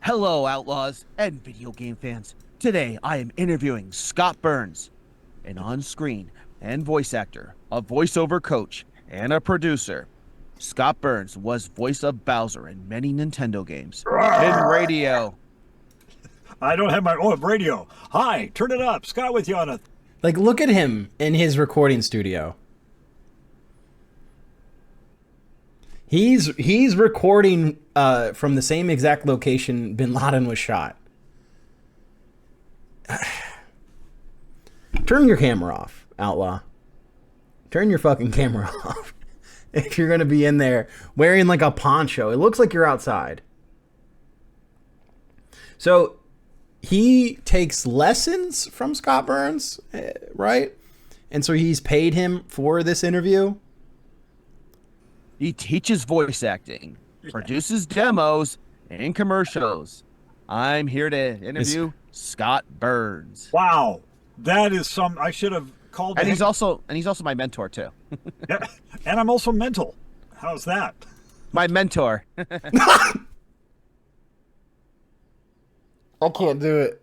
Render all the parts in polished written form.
Hello, outlaws and video game fans. Today, I am interviewing Scott Burns, an on-screen and voice actor, a voiceover coach, and a producer. Scott Burns was voice of Bowser in many Nintendo games, in radio. I don't have my radio. Hi, turn it up. Scott with you on a. Like, look at him in his recording studio. He's recording from the same exact location Bin Laden was shot. Turn your camera off, outlaw. Turn your fucking camera off. If you're gonna be in there wearing like a poncho, it looks like you're outside. So he takes lessons from Scott Burns, right? And so he's paid him for this interview. He teaches voice acting, produces demos and commercials. I'm here to interview Scott Burns. Wow, that is some. I should have called. And he's also my mentor too. Yeah, and I'm also mental. How's that? My mentor. I can't do it.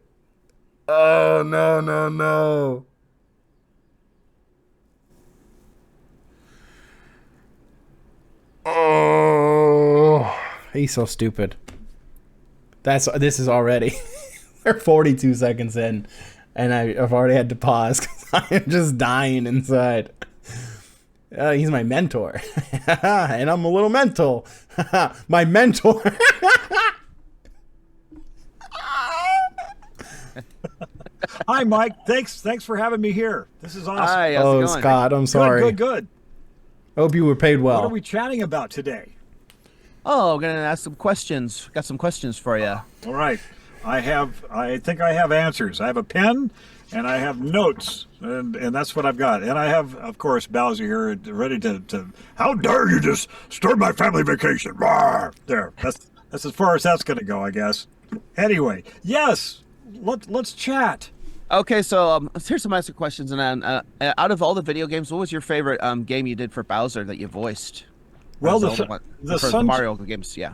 Oh, no. Oh, he's so stupid. This is already. We're 42 seconds in, and I've already had to pause because I am just dying inside. He's my mentor, and I'm a little mental. My mentor. Hi, Mike. Thanks for having me here. This is awesome. Hi, how's it going? Scott, I'm sorry. Good. Hope you were paid well. What are we chatting about today? Oh, I'm gonna ask some questions. Got some questions for you. All right. I think I have answers. I have a pen and I have notes, and that's what I've got. And I have, of course, Bowser here ready to how dare you just start my family vacation. Rawr! There. That's as far as that's going to go, I guess. Anyway, yes. Let's chat. Okay, so here's some answer questions. And out of all the video games, what was your favorite game you did for Bowser that you voiced? Well, the Mario games, yeah.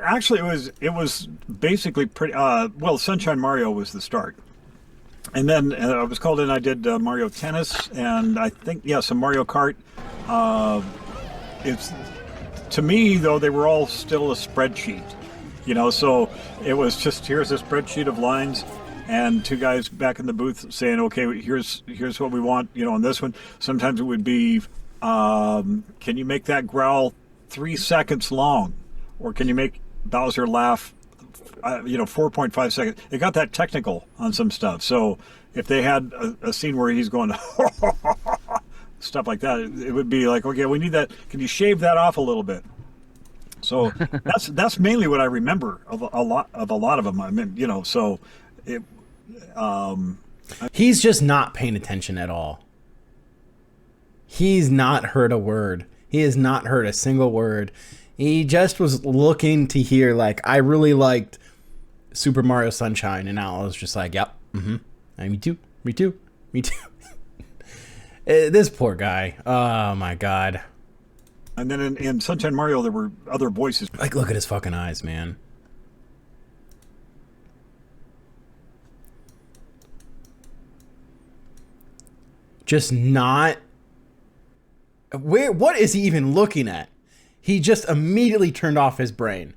Actually, it was basically pretty. Well, Sunshine Mario was the start, and then I was called in. I did Mario Tennis, and I think some Mario Kart. It's to me though they were all still a spreadsheet, So it was just here's a spreadsheet of lines. And two guys back in the booth saying, "Okay, here's what we want." On this one, sometimes it would be, "Can you make that growl 3 seconds long, or can you make Bowser laugh, 4.5 seconds?" It got that technical on some stuff. So if they had a scene where he's going stuff like that, it would be like, "Okay, we need that. Can you shave that off a little bit?" So that's mainly what I remember of a lot of them. I mean, so. He's just not paying attention at all. He's not heard a word. He has not heard a single word. He just was looking to hear, like, I really liked Super Mario Sunshine, and now I was just like, yep, me too. This poor guy. Oh my god. And then in Sunshine Mario, there were other voices. Like, look at his fucking eyes, man. Just not. What is he even looking at? He just immediately turned off his brain.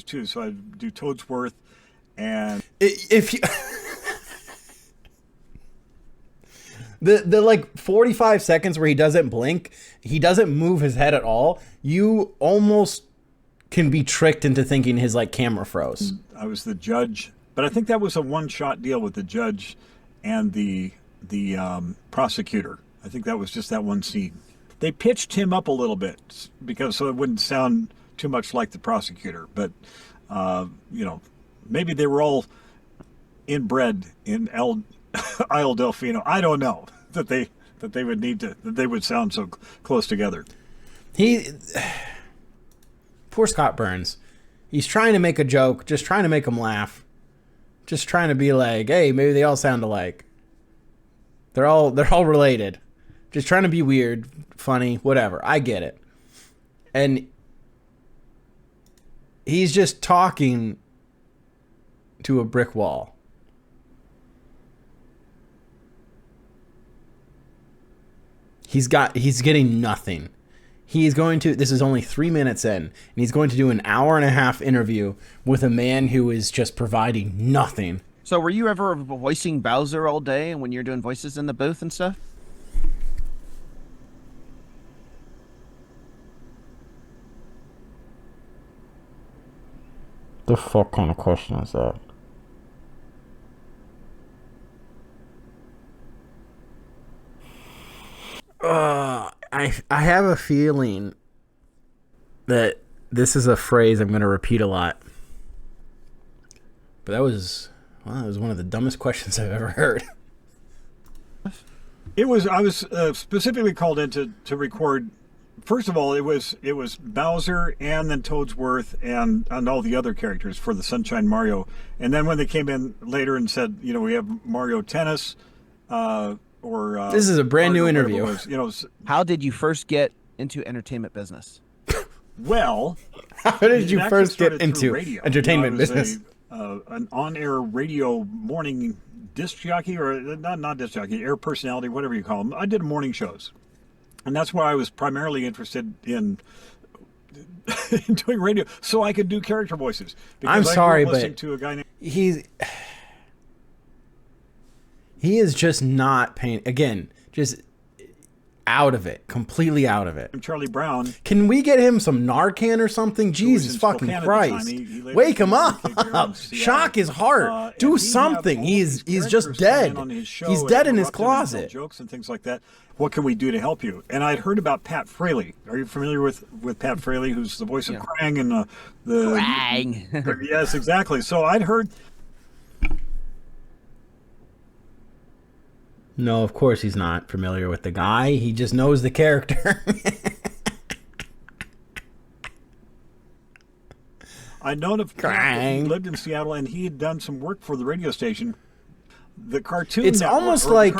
Too, so I do Toadsworth, and if you the like 45 seconds where he doesn't blink, he doesn't move his head at all. You almost can be tricked into thinking his like camera froze. I was the judge, but I think that was a one-shot deal with the judge and the prosecutor. I think that was just that one scene. They pitched him up a little bit so it wouldn't sound too much like the prosecutor. But maybe they were all inbred in Isle Delfino. I don't know that they would sound so close together. Poor Scott Burns. He's trying to make a joke, just trying to make him laugh, just trying to be like, hey, maybe they all sound alike. They're all related. Just trying to be weird, funny, whatever. I get it. And he's just talking to a brick wall. He's getting nothing. This is only 3 minutes in, and he's going to do an hour and a half interview with a man who is just providing nothing. So were you ever voicing Bowser all day and when you're doing voices in the booth and stuff? The fuck kind of question is that? I have a feeling that this is a phrase I'm going to repeat a lot. But that was one of the dumbest questions I've ever heard. I was specifically called in to record. First of all, it was Bowser and then Toadsworth and all the other characters for the Sunshine Mario. And then when they came in later and said, we have Mario Tennis, this is a brand new interview. How did you first get into entertainment business? Well, how did you first get into radio. entertainment business? An on-air radio morning disc jockey, or not disc jockey, air personality, whatever you call them. I did morning shows, and that's why I was primarily interested in doing radio, so I could do character voices. I'm sorry, but to a guy named he is just not paying. Again, just out of it, completely out of it. Charlie Brown. Can we get him some Narcan or something? Jesus fucking Christ! Wake him up! Shock his heart. Do something. He's just dead. He's dead in his closet. Jokes and things like that. What can we do to help you? And I'd heard about Pat Fraley. Are you familiar with Pat Fraley, who's the voice of Krang and the Krang? Yes, exactly. So I'd heard. No, of course he's not familiar with the guy. He just knows the character. I'd known of Krang. He lived in Seattle, and he had done some work for the radio station. The cartoon. It's almost like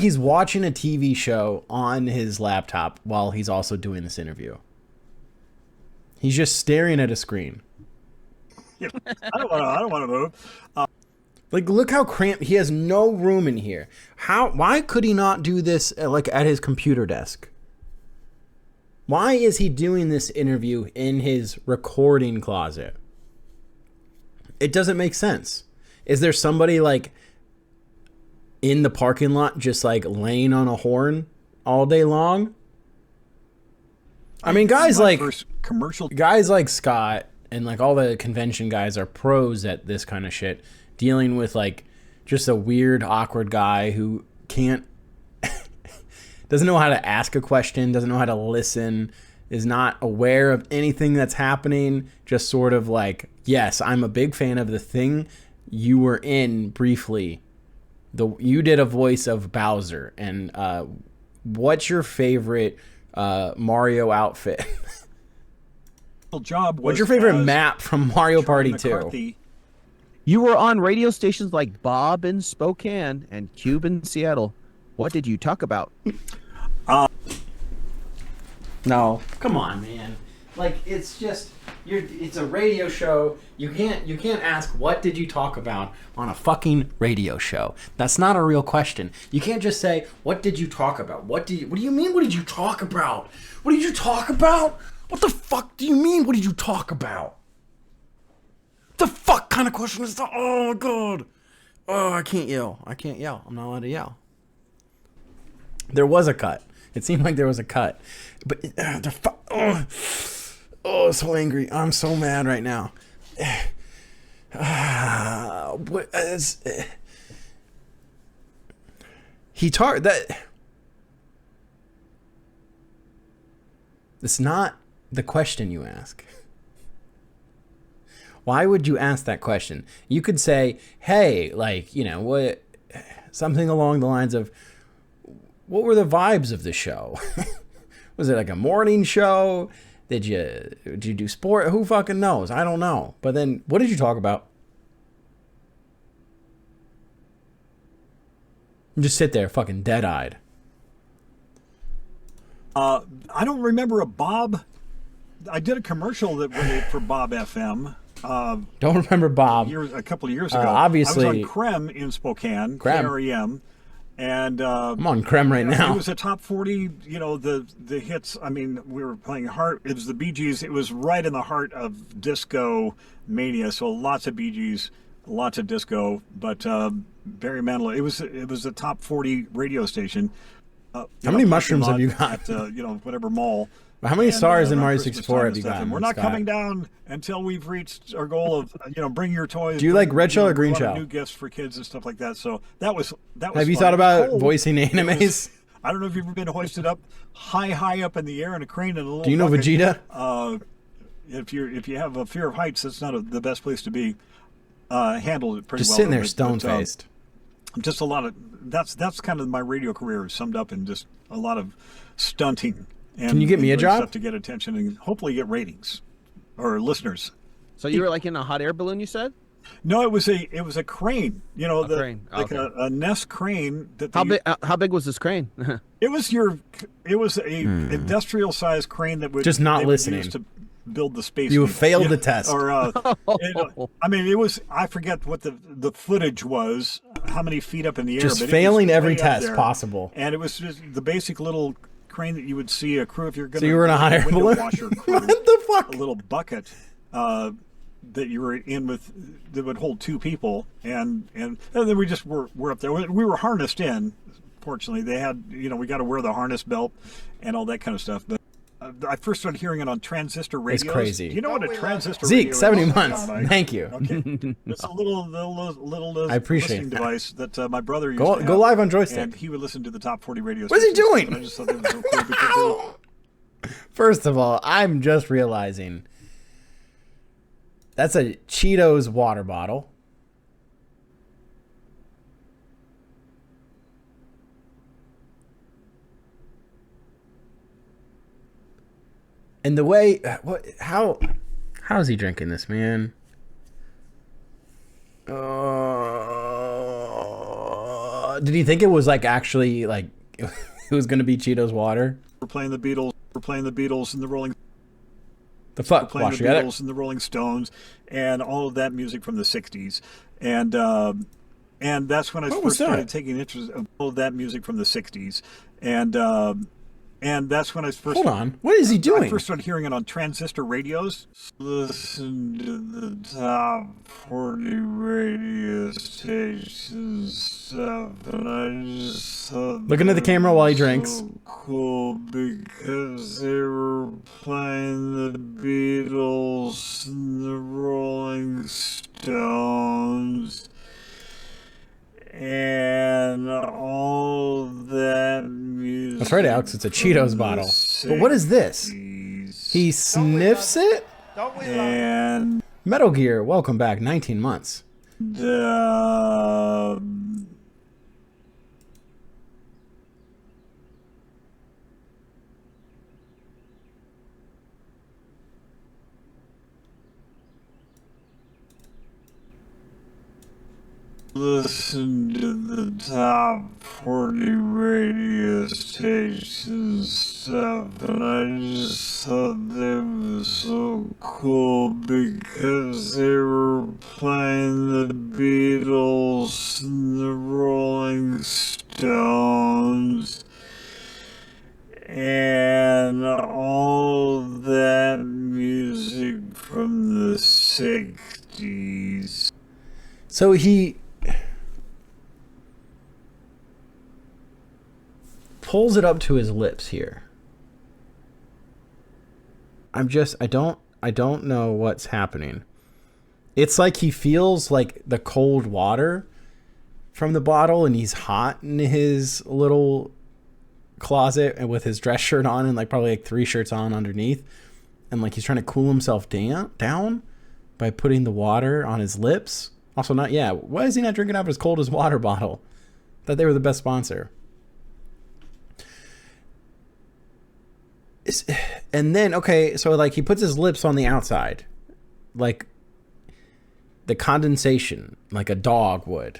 he's watching a TV show on his laptop while he's also doing this interview. He's just staring at a screen. I don't want to move. Like, look how cramped. He has no room in here. Why could he not do this at his computer desk? Why is he doing this interview in his recording closet? It doesn't make sense. Is there somebody in the parking lot just laying on a horn all day long? I mean, guys like Scott and all the convention guys are pros at this kind of shit. Dealing with just a weird, awkward guy who doesn't know how to ask a question, doesn't know how to listen, is not aware of anything that's happening. Just sort of yes, I'm a big fan of the thing you were in briefly. You did a voice of Bowser, and what's your favorite Mario outfit? What's your favorite map from Mario Party 2? You were on radio stations like Bob in Spokane and Cube in Seattle. What did you talk about? No, come on, man. It's just it's a radio show. You can't ask what did you talk about on a fucking radio show. That's not a real question. You can't just say what did you talk about. What do you mean? What did you talk about? What did you talk about? What the fuck do you mean? What did you talk about? The fuck kind of question is that? Oh my god. Oh, I can't yell. I'm not allowed to yell. There was a cut. It seemed like there was a cut. But so angry. I'm so mad right now. It's not the question you ask. Why would you ask that question? You could say, hey, what, something along the lines of, what were the vibes of the show? Was it a morning show? Did you do sport? Who fucking knows? I don't know. But then, what did you talk about? Just sit there, fucking dead-eyed. I don't remember a Bob. I did a commercial for Bob FM. Don't remember Bob. a couple of years ago. Obviously, I was on Creme in Spokane, Creme. KREM, and I'm on Creme right now. It was a top 40. You know, the hits. I mean, we were playing heart. It was the Bee Gees. It was right in the heart of disco mania. So lots of Bee Gees, lots of disco. But Barry Manilow. It was a top 40 radio station. How many mushrooms have you got? At whatever mall. How many stars in Mario Christmas 64 time have you and stuff. gotten? And we're not Scott? coming down until we've reached our goal of bring your toys. Do you like red shell or green a lot of shell? New gifts for kids and stuff like that. So that was. Have you fun. thought about Cold. voicing animes? I don't know if you've ever been hoisted up high up in the air in a crane in a little. Do you know bucket. Vegeta? If you have a fear of heights, that's not the best place to be. Handled it pretty Just well. sitting there but, stone faced. Just a lot of that's kind of my radio career summed up in just a lot of stunting. And, Can you get me a doing job? Stuff to get attention and hopefully get ratings or listeners. So you were like in a hot air balloon, you said? No, it was a crane. You know, crane. like Okay. a Nest crane. That How big was this crane? It was a industrial sized crane that would Just not they would listening. use to build the space. You needle. failed the test. Or I mean, it was. I forget what the footage was. How many feet up in the air? Just but it failing was every way up test there. possible. And it was just the basic little crane that you would see a crew if you're going. So you were in a hot air balloon? Washer crew, What the fuck? A little bucket. That you were in with that would hold two people, and then we just were up there. We were harnessed in. Fortunately, they had we got to wear the harness belt and all that kind of stuff. But I first started hearing it on transistor radios. It's crazy. Do you know what a transistor Zeke, radio 70 is? months. Mike? Thank you. Okay, it's a little I appreciate listening that. device that my brother used Go to have, live on Joystick. and he would listen to the top 40 radio. What is he stations, doing? and I just thought that was so cool because First of all, I'm just realizing that's a Cheetos water bottle. And the way how is he drinking this, man? Did he think it was like actually like it was gonna be Cheetos water? we're playing the Beatles. We're playing the Beatles and the Rolling. The fuck, Playing Wash, the you got it? Beatles and the Rolling Stones, and all of that music from the '60s, and that's when I What was first started that? taking interest in all of that music from the '60s, and that's when I first. Hold on, what is he I doing? first started hearing it on transistor radios. Listen to the top 40 radio stations stuff, and I just thought Looking at the that camera while he was drinks. so cool because they were playing the Beatles and the Rolling Stones. And all that music. That's right, Alex. It's a Cheetos bottle. But what is this? He sniffs it? And Metal Gear, welcome back. 19 months. listen to the top 40 radio stations stuff, and I just thought that was so cool because they were playing the Beatles and the Rolling Stones and all that music from the 60s. So he pulls it up to his lips here. I don't know what's happening. It's like he feels like the cold water from the bottle, and he's hot in his little closet and with his dress shirt on and like probably like 3 shirts on underneath, and like he's trying to cool himself down by putting the water on his lips. Also, why is he not drinking out of his cold as water bottle? Thought they were the best sponsor. And then, okay, so like he puts his lips on the outside, like the condensation, like a dog would.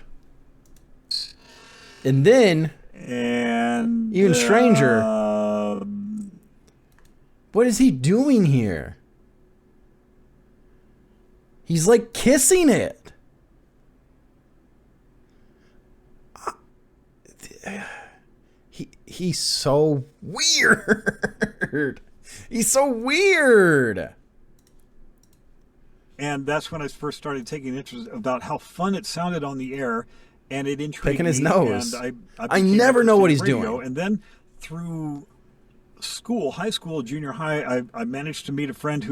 And then, even stranger, what is he doing here? He's like kissing it. He's so weird. He's so weird. And that's when I first started taking interest about how fun it sounded on the air, and it intrigued Picking his me, nose. And I never know what he's radio. doing. And then through school, high school, junior high, I managed to meet a friend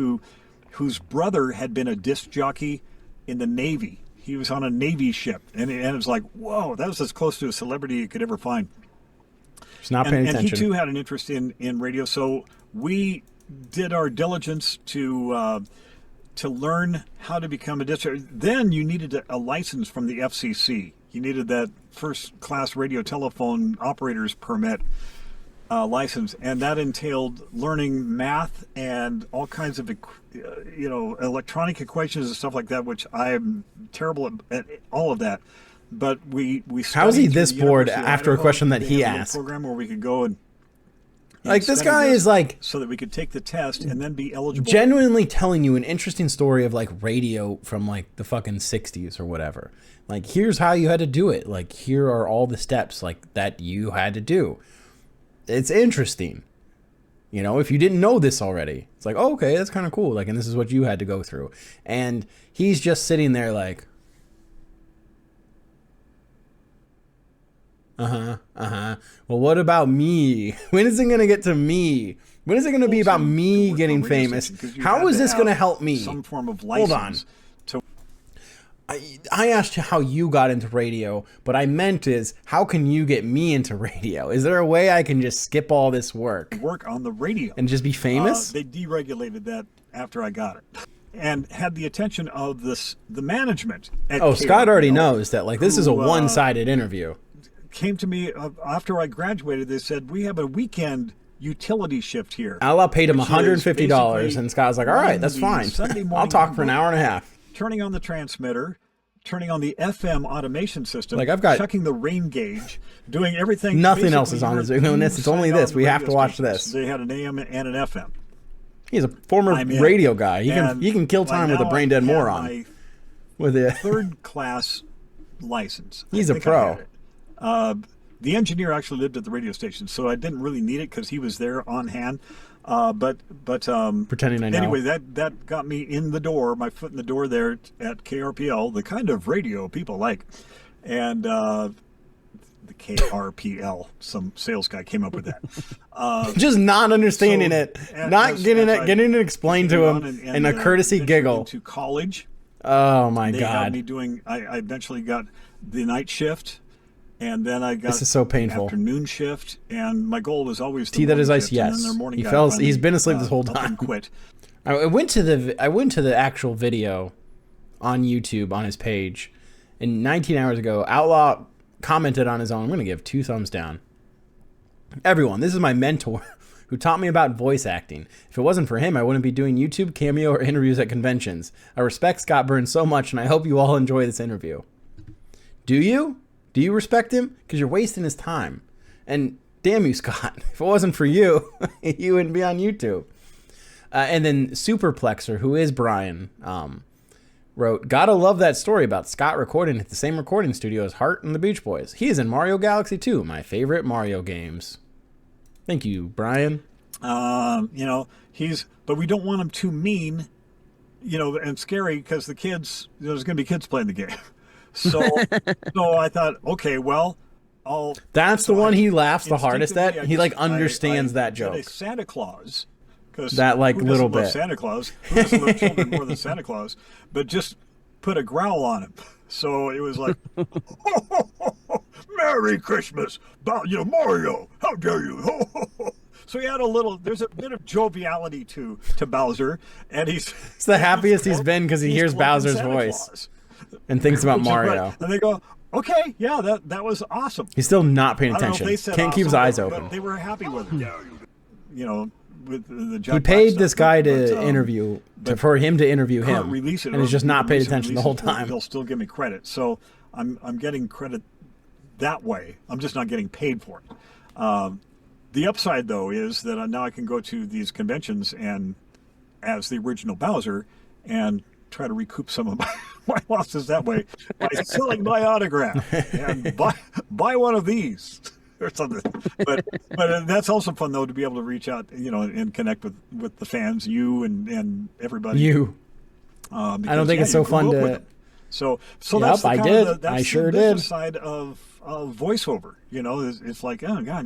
whose brother had been a disc jockey in the Navy. He was on a Navy ship, and it was like, whoa, that was as close to a celebrity you could ever find. He's not paying attention. And he too had an interest in radio, so we did our diligence to learn how to become a disc jockey. Then you needed a license from the FCC. You needed that first class radio telephone operator's permit license, and that entailed learning math and all kinds of electronic equations and stuff like that, which I'm terrible at all of that. But we how is he this bored University of after a Idaho. question that They he had a little asked? program where we could go and Like, this study guy is like so that we could take the test and then be eligible. genuinely telling you an interesting story of like radio from like the fucking 60s or whatever. Like, here's how you had to do it. Like, here are all the steps like that you had to do. It's interesting. You know, if you didn't know this already, it's like, oh, okay, that's kind of cool. Like, and this is what you had to go through. And he's just sitting there like, well, what about me? When is it going to get to me? When is it going to be about me getting famous? How is this going to help me? Some form of Hold on. license. To I asked you how you got into radio, but I meant is, how can you get me into radio? Is there a way I can just skip all this work work on the radio. and just be famous? They deregulated that after I got it, and had the attention of the management. At Scott already KRPL, knows that, like, this is a who, one-sided interview. Came to me after I graduated. They said, we have a weekend utility shift here. Allah paid him which is $150, basically and Scott was like, all right, that's running the fine. Sunday I'll morning talk for an hour and a half. Turning on the transmitter, turning on the FM automation system, Like, I've got- checking the rain gauge, doing everything. Nothing else basically is on you're his it's only this. We have to watch this. They had an AM and an FM. He's a former I'm in. radio guy. And He can kill by time with a now brain dead I had moron. my With it. third class license. He's I a think I pro. had it. The engineer actually lived at the radio station, so I didn't really need it because he was there on hand. But Pretending I know. Anyway, that got me in the door, my foot in the door there at KRPL, the kind of radio people like, and the KRPL, some sales guy came up with that. Just not understanding So, it, not as getting I it explained to continued him, on and a courtesy ventured giggle. into college. Oh my They had me god! doing. I eventually got the night shift, and then I got This is so the painful. afternoon shift. And my goal was always the Tea that morning is ice. shift, and then Yes, their morning he guy fell. finally, He's been asleep this whole up and time. quit. I went to the actual video on YouTube on his page, and 19 hours ago, Outlaw commented on his own. I'm gonna give 2 thumbs down. Everyone, this is my mentor who taught me about voice acting. If it wasn't for him, I wouldn't be doing YouTube, Cameo, or interviews at conventions. I respect Scott Burns so much, and I hope you all enjoy this interview. Do you? Do you respect him? Because you're wasting his time. And damn you, Scott. If it wasn't for you, you wouldn't be on YouTube. And then Superplexer, who is Brian, wrote, gotta love that story about Scott recording at the same recording studio as Hart and the Beach Boys. He is in Mario Galaxy 2, my favorite Mario games. Thank you, Brian. But we don't want him too mean, and scary because the kids, there's going to be kids playing the game. So I thought, okay, well, That's the one he laughs the hardest instinctively, at. I He just- like understands that did a joke. Santa Claus. 'Cause That, like, who doesn't little love bit. Santa Claus. Who doesn't love children more than Santa Claus? But just put a growl on him. So it was like, Merry Christmas, Mario, how dare you? So he had there's a bit of joviality to Bowser, and he's It's the happiest he's been because he hears cloaked in Bowser's Santa voice Claus. and thinks about Which is right. Mario. And they go, okay, yeah, that was awesome. He's still not paying I don't know if attention. they said Can't keep his awesome, eyes but open. they were happy with it. With the Jack He Black paid stuff, this guy to but, interview for him to interview can't him, release it, and he's or just not paid release it, attention the release whole it, time. They'll still give me credit, so I'm getting credit that way. I'm just not getting paid for it. The upside, though, is that now I can go to these conventions and as the original Bowser and try to recoup some of my losses that way by selling my autograph and buy one of these or something. But that's also fun though to be able to reach out, and connect with the fans, you and everybody. I don't think it's so fun to. So yep, that's I did. I sure did. Side of voiceover, it's like, oh god,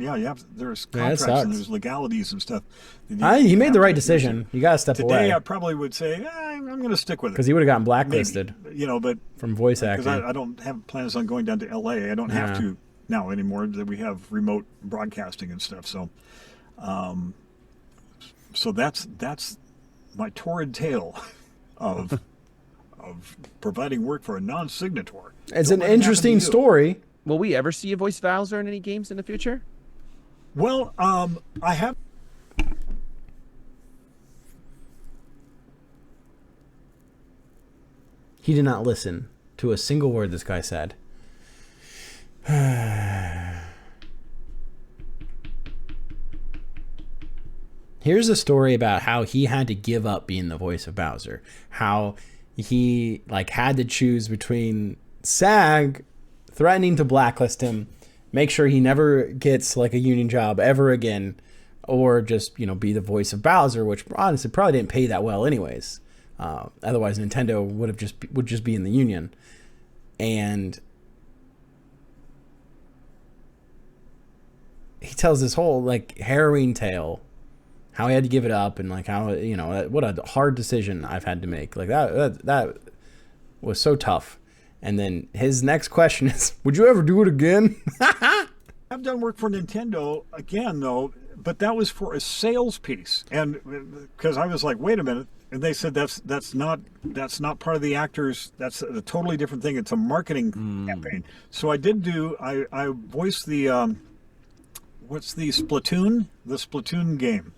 there's contracts and there's legalities and stuff. He made the right decision. You gotta step away. Today, I probably would say I'm going to stick with it because he would have gotten blacklisted. Maybe, but from voice acting. Because I don't have plans on going down to LA. I don't have to now anymore that we have remote broadcasting and stuff. So, so that's my torrid tale of providing work for a non-signator. It's an interesting story. Will we ever see a voice Bowser in any games in the future? Well, I have. He did not listen to a single word this guy said. Here's a story about how he had to give up being the voice of Bowser. How he had to choose between SAG threatening to blacklist him, make sure he never gets a union job ever again, or just be the voice of Bowser, which honestly probably didn't pay that well anyways. Otherwise Nintendo would just be in the union. And he tells this whole harrowing tale how he had to give it up and how what a hard decision I've had to make. That was so tough. And then his next question is, would you ever do it again? I've done work for Nintendo again though, but that was for a sales piece, and because I was like, wait a minute, and they said that's not part of the actors. That's a totally different thing. It's a marketing campaign. So I voiced the what's the Splatoon game.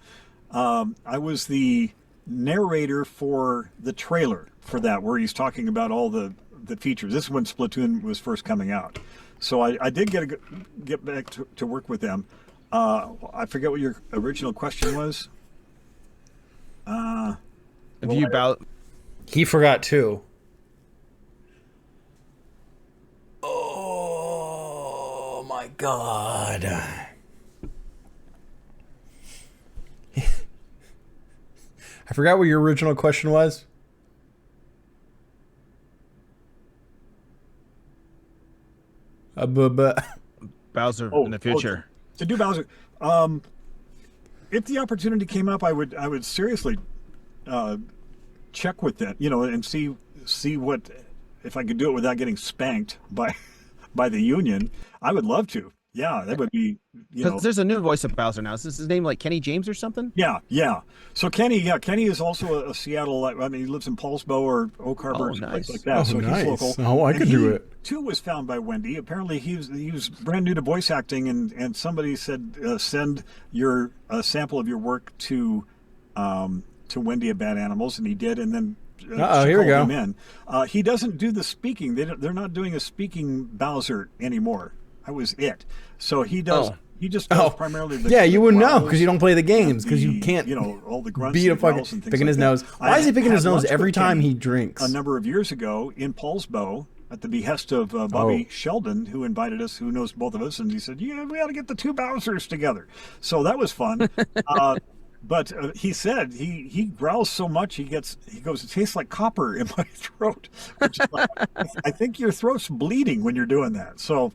I was the narrator for the trailer for that, where he's talking about all the features. This is when Splatoon was first coming out. So I did get back to work with them. I forget what your original question was. He forgot too. Oh my god. I forgot what your original question was. Bowser in the future. To do Bowser. If the opportunity came up, I would seriously check with that, and see what, if I could do it without getting spanked by the union. I would love to. Yeah, that would be, Because there's a new voice of Bowser now. Is this his name Kenny James or something? Yeah. So Kenny is also a Seattle, he lives in Paulsbo or Oak Harbor, nice. like that. So nice. He's local. Oh, I could do it. Too was found by Wendy. Apparently he was brand new to voice acting, and somebody said, send your sample of your work to Wendy at Bad Animals, and he did, and then here we go. Him in. He doesn't do the speaking. They're not doing a speaking Bowser anymore. I was it. So he does. He just does primarily the you wouldn't know because you don't play the games because you can't all the grunts beat a fucking picking his nose. Why is he picking his nose every time he drinks? A number of years ago in Paulsbo, at the behest of Bobby Sheldon, who invited us, who knows both of us, and he said, we ought to get the two Bowsers together. So that was fun. But he said he growls so much he goes, it tastes like copper in my throat. Which is like, I think your throat's bleeding when you're doing that. So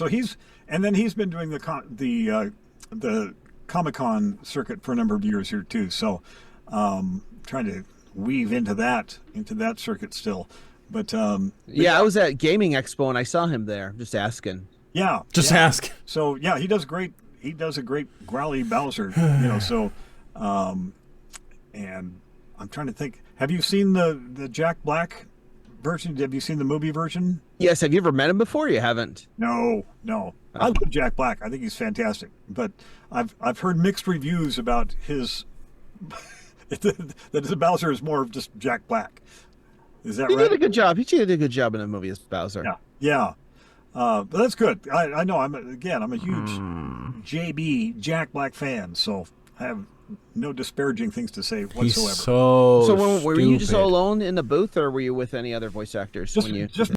he's been doing the Comic-Con circuit for a number of years here too. So trying to weave into that circuit still. But I was at Gaming Expo and I saw him there. Just asking. Yeah. Ask. So he does great. He does a great growly Bowser. So and I'm trying to think. Have you seen the Jack Black version? Have you seen the movie version? Yes. Have you ever met him before? You haven't? No. I love Jack Black. I think he's fantastic. But I've heard mixed reviews about his that the Bowser is more of just Jack Black. Is that right? He did a good job. He did a good job in the movie as Bowser. Yeah. But that's good. I know. I'm a huge JB Jack Black fan. So I have no disparaging things to say whatsoever. He's so So were you just stupid. all alone in the booth, or were you with any other voice actors when you? Just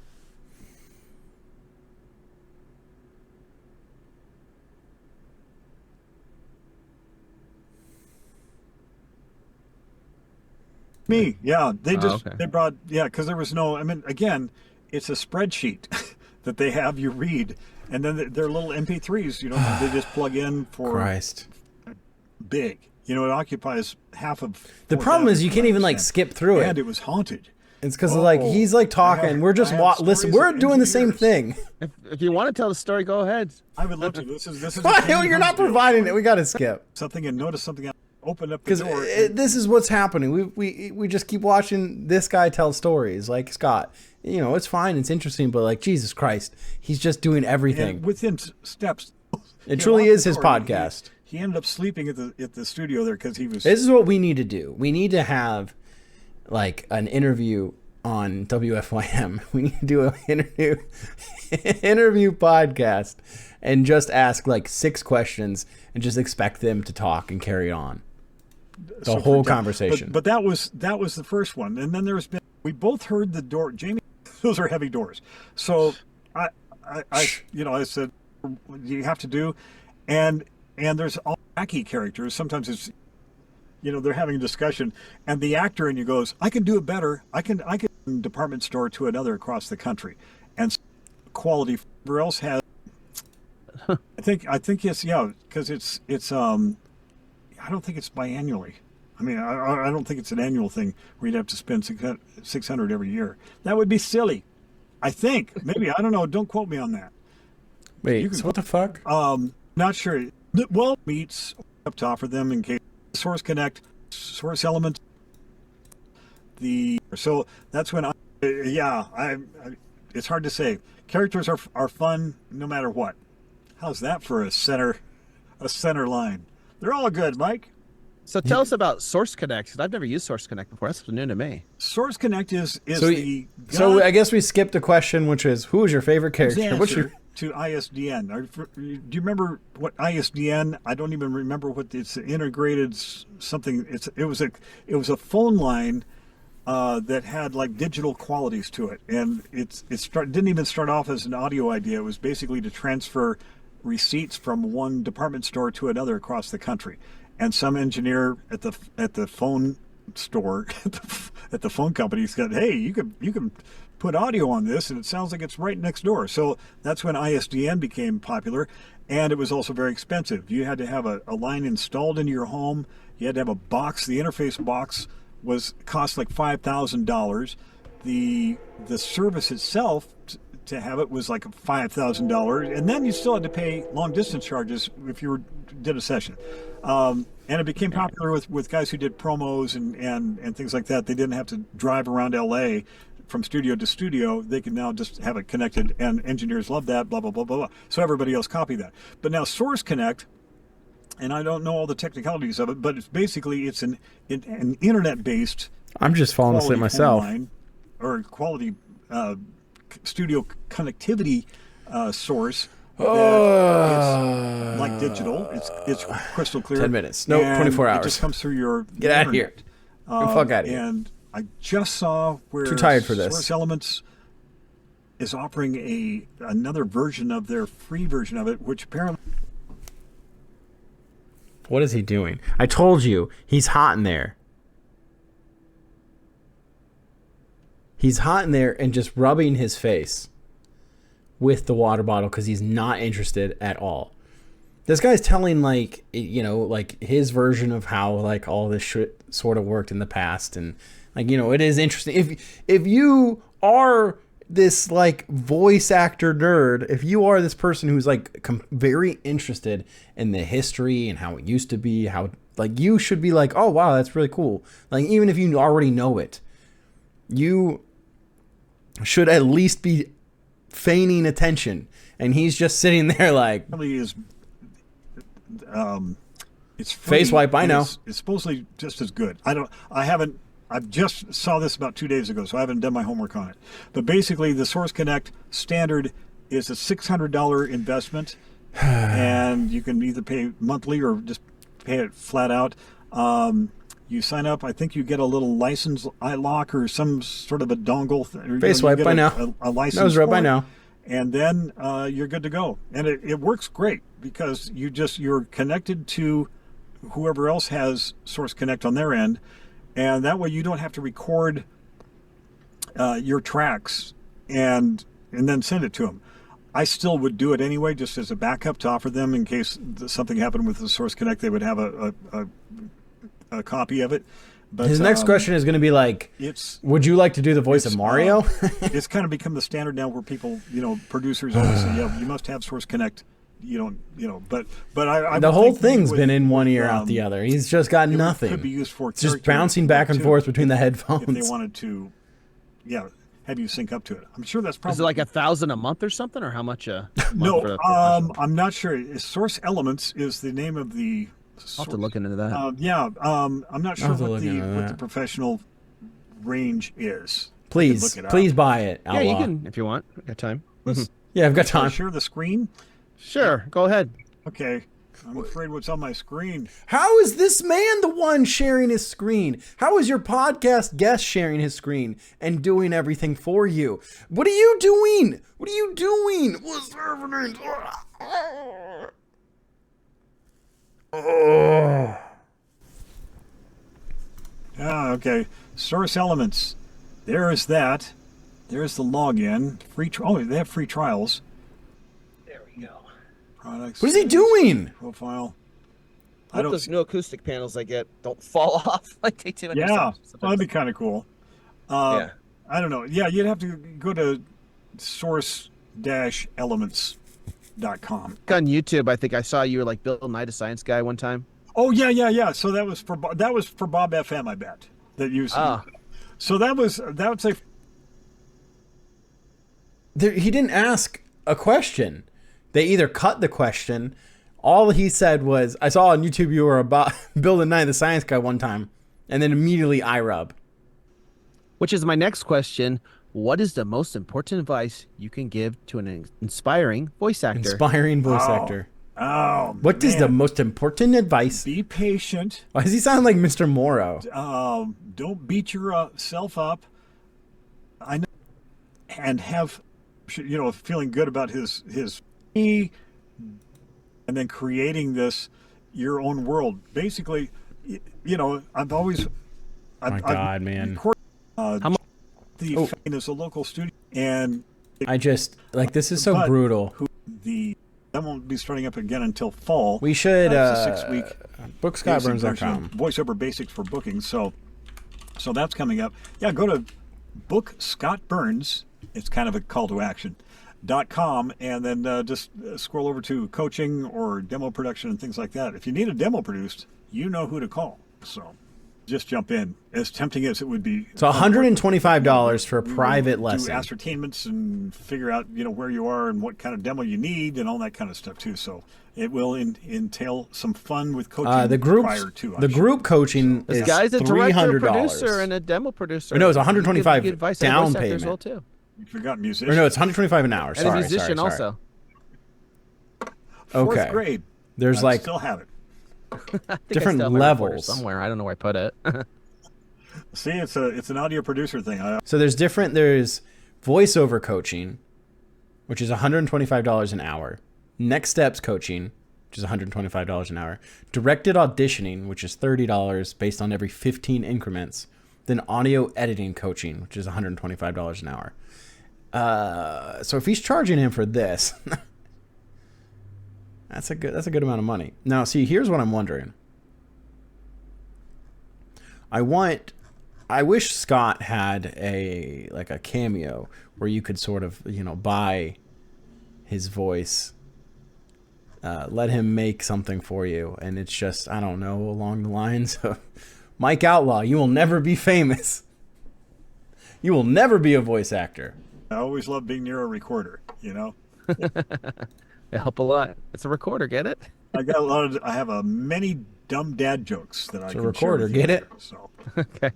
me, yeah. Okay. They brought, yeah, because there was no. I mean, again, it's a spreadsheet that they have you read, and then they're little MP3s. You know, they just plug in for Christ. big. You know, it occupies half of. The problem is you can't even like 4,000%. skip through it. And it was haunted. It's because like he's like talking. We're just listen. We're doing the same thing. If you want to tell the story, go ahead. I would love to. This is. Why you're not providing it? We got to skip something and notice something. Open up the because door. this is what's happening. We just keep watching this guy tell stories like Scott. You know, it's fine. It's interesting, but like Jesus Christ, he's just doing everything. And within steps. It truly is his podcast. He ended up sleeping at the studio there because he was. This is what we need to do. We need to have like an interview on WFYM. We need to do an interview podcast and just ask like 6 questions and just expect them to talk and carry on the whole conversation. But that was the first one, and then there's been. We both heard the door. Jamie, those are heavy doors. So I said, you have to do, and there's all wacky characters. Sometimes it's, they're having a discussion, and the actor in you goes, I can do it better. I can department store to another across the country, and quality. Where else has? I think yes, yeah, because it's I don't think it's biannually. I mean, I don't think it's an annual thing where you'd have to spend $600 every year. That would be silly. I think maybe I don't know. Don't quote me on that. Wait, so what the fuck? Not sure. Well, meets up to offer them in case Source Connect, Source Element. So that's when it's hard to say. Characters are fun no matter what. How's that for a center line? They're all good, Mike. So tell us about Source Connect, because I've never used Source Connect before. That's new to me. Source Connect is so I guess we skipped a question, which is who is your favorite character? What's your to ISDN? Do you remember what ISDN? I don't even remember what it's integrated something. It was a phone line that had like digital qualities to it, and didn't even start off as an audio idea. It was basically to transfer receipts from one department store to another across the country. And some engineer at the phone store at the phone company said, "Hey, you can put audio on this, and it sounds like it's right next door." So that's when ISDN became popular, and it was also very expensive. You had to have a line installed into your home. You had to have a box. The interface box cost like $5,000. The service itself to have it was like $5,000, and then you still had to pay long distance charges if you did a session. And it became popular with guys who did promos and things like that. They didn't have to drive around LA from studio to studio. They could now just have it connected, and engineers love that, blah, blah, blah, blah, blah. So everybody else copied that. But now Source Connect, and I don't know all the technicalities of it, but it's an internet-based I'm just falling asleep myself. Or quality studio connectivity source. It's like digital. It's crystal clear. 10 minutes. No, 24 hours. It just comes through your Get out of here. Fuck out of here. And I just saw where Too tired for this. Source Elements is offering another version of their free version of it, which apparently. What is he doing? I told you, he's hot in there. He's hot in there and just rubbing his face with the water bottle because he's not interested at all. This guy's telling like his version of how like all this shit sort of worked in the past, and like it is interesting. If you are this like voice actor nerd, if you are this person who's like very interested in the history and how it used to be, how like you should be like, oh wow, that's really cool. Like even if you already know it, you should at least be feigning attention, and he's just sitting there like it's free. Face wipe. I know it's supposedly just as good. I just saw this about 2 days ago, so I haven't done my homework on it. But basically, the Source Connect standard is a $600 investment, and you can either pay monthly or just pay it flat out. You sign up. I think you get a little license lock or some sort of a dongle. Face swipe, you I get know. A license. Nose rub, for I it, know. and then you're good to go. And it works great because you're connected to whoever else has Source Connect on their end, and that way you don't have to record your tracks and then send it to them. I still would do it anyway, just as a backup to offer them in case something happened with the Source Connect. They would have a copy of it. But his next question is going to be like, would you like to do the voice of Mario? It's kind of become the standard now where people, producers always say, yeah, you must have Source Connect. But I the whole thing's been in one ear out the other. He's just got nothing. Could be used for it's just bouncing back and forth between the headphones. If they wanted to, have you sync up to it. I'm sure that's probably... Is it like $1,000 a month or something, or how much a month? No, I'm not sure. Source Elements is the name of the... I'll have to look into that. I'm not sure what the professional range is. Please buy it, Outlaw. Yeah, you can if you want. I got time. Yeah, I've got time. Share the screen? Sure, go ahead. Okay. I'm afraid what's on my screen. How is this man the one sharing his screen? How is your podcast guest sharing his screen and doing everything for you? What are you doing? What are you doing? What's happening? Oh. Okay. Source Elements. There is that. There's the login. They have free trials. There we go. Products. What is he doing? Profile. I hope those new acoustic panels I get don't fall off like they do. Yeah, that'd be kind of cool. Yeah. I don't know. Yeah, you'd have to go to source-elements.com. On YouTube, I think I saw you were like Bill Nye, a science guy, one time. Oh yeah. So that was for Bob FM, I bet. That you. So that would say. He didn't ask a question. They either cut the question. All he said was, "I saw on YouTube you were about Bill Nye, the science guy, one time," and then immediately I rub. Which is my next question. What is the most important advice you can give to an inspiring voice actor? Inspiring voice actor. Oh, what is the most important advice? Be patient. Why does he sound like Mr. Morrow? Don't beat yourself up. I know, and have, feeling good about his and then creating your own world. Basically, I've always. God, man. The is a local studio, and this is so brutal. That won't be starting up again until fall. We should That's a 6-week bookscottburns.com. voiceover basics for booking. So that's coming up. Yeah, go to book Scott Burns. It's kind of a call to action. .com, and then just scroll over to coaching or demo production and things like that. If you need a demo produced, you know who to call. So just jump in. As tempting as it would be. It's $125 for a private lesson. Do ascertainments and figure out where you are and what kind of demo you need and all that kind of stuff too. So it will entail some fun with coaching. The group coaching is guy's a director, $300. producer, and a demo producer. Or no, it's $125 down payment. As well too. You forgot musician. Or no, it's $125 an hour. And a musician also. Fourth grade. There's still have it. different levels somewhere. I don't know where I put it. See, it's an audio producer thing. So there's voiceover coaching, which is $125 an hour. Next steps coaching, which is $125 an hour. Directed auditioning, which is $30 based on every 15 increments. Then audio editing coaching, which is $125 an hour. So if he's charging him for this, that's a good amount of money. Now, see, here's what I'm wondering. I wish Scott had a cameo where you could sort of, buy his voice, let him make something for you, and it's just, I don't know, along the lines of Mike Outlaw, you will never be famous. You will never be a voice actor. I always love being near a recorder, It help a lot. It's a recorder, get it? I have many dumb dad jokes that I can recorder, share with get it? So. Okay.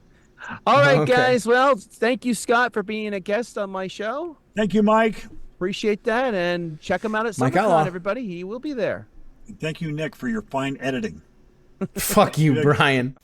All right, guys. Well, thank you, Scott, for being a guest on my show. Thank you, Mike. Appreciate that, and check him out at Mike SummerCon, Outlaw. everybody. He will be there. Thank you, Nick, for your fine editing. Fuck you, Brian.